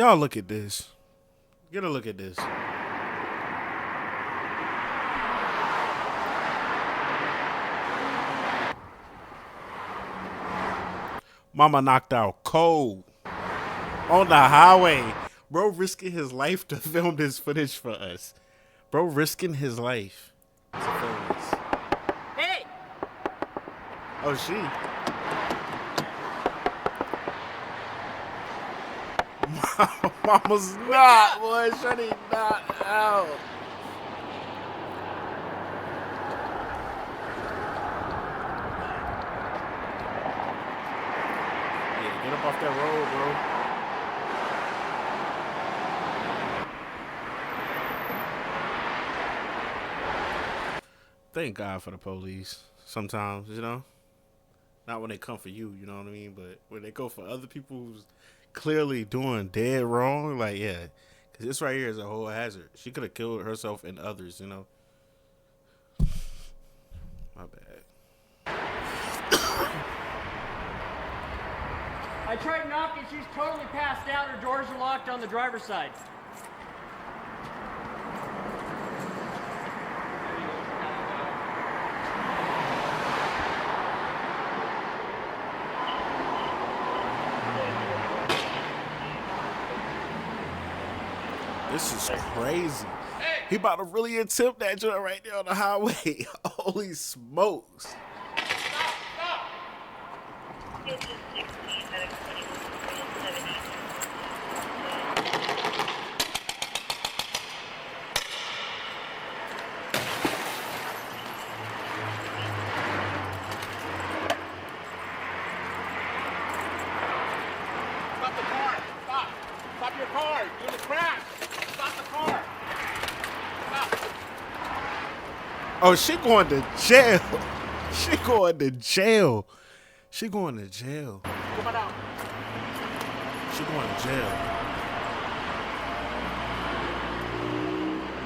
Y'all look at this. Get a look at this. Mama knocked out cold on the highway. Bro risking his life to film this footage for us. Bro risking his life to film this. Hey! Oh, she. Mama's not, boy. Shutting not out. Yeah, get up off that road, bro. Thank God for the police. Sometimes, you know, not when they come for you, you know what I mean, but when they go for other people who's clearly doing dead wrong, like yeah, because this right here is a whole hazard. She could have killed herself and others, you know. My bad. I tried knocking, she's totally passed out. Her doors are locked on the driver's side. This is crazy. He about to really attempt that joint right there on the highway. Holy smokes. Stop the car! Stop! Stop your car! You're gonna crash! Stop the car! Stop! Oh, she going to jail. She going to jail. She going to jail. Come on out! She going to jail.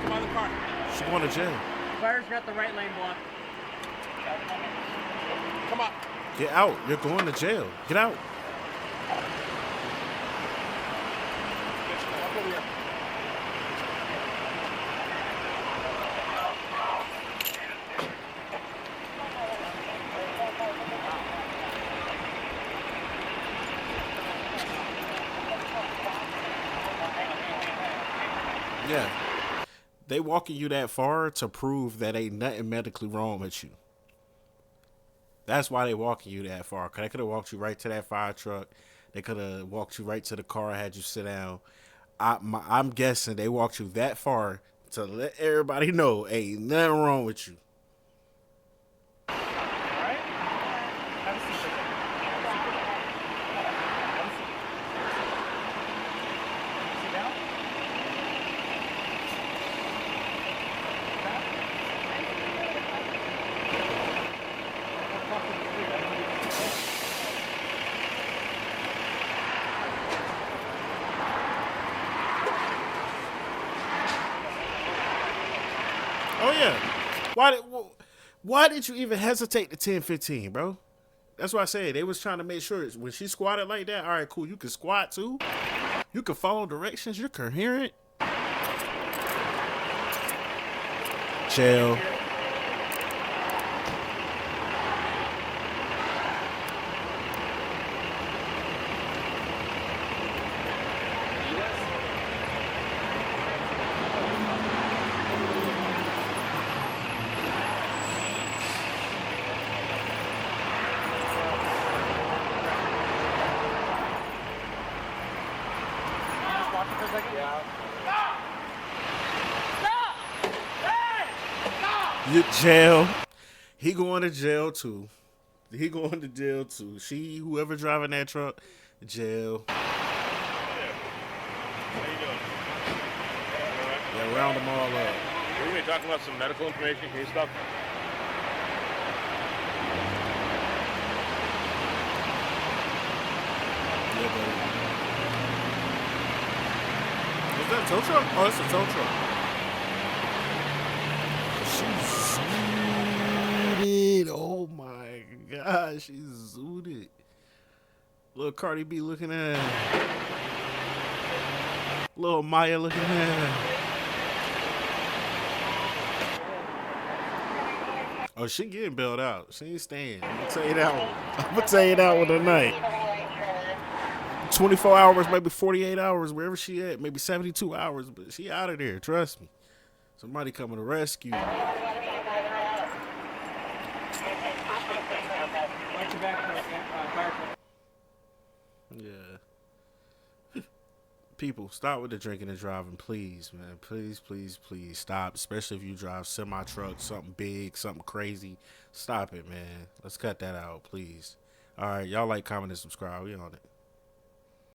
Come on in the car! She going to jail. Fire's got the right lane blocked. Come on! Get out. You're going to jail. Get out. Walk over here. Yeah. They walking you that far to prove that ain't nothing medically wrong with you. That's why they walking you that far. Cause they could have walked you right to that fire truck. They could have walked you right to the car, had you sit down. I'm guessing they walked you that far to let everybody know ain't nothing wrong with you. Alright? Have a seat. Have a seat. Sit down. Oh yeah. Why did you even hesitate to 10-15, bro? That's why I said they was trying to make sure when she squatted like that. All right, cool. You can squat too. You can follow directions. You're coherent. Jail. Just watch it for a second. Yeah. You jail. He going to jail too. He going to jail too. She, whoever driving that truck, jail. How you doing? Yeah, round them all up. We're going to be talking about some medical information. Can you stop? Yeah, buddy. Is that a tow truck? Oh, it's a tow truck. She's zooted. Oh my God, she's zooted. Little Cardi B looking at her. Little Maya looking at. Oh, she getting bailed out. She ain't staying. I'm gonna tell you that one. I'm gonna tell you that one tonight. 24 hours, maybe 48 hours, wherever she at, maybe 72 hours, but she out of there. Trust me. Somebody coming to rescue you. Watch your back, fire truck. Yeah. People, stop with the drinking and driving, please, man. Please, please, please stop. Especially if you drive semi-truck, something big, something crazy. Stop it, man. Let's cut that out, please. All right, y'all like, comment, and subscribe. We on it.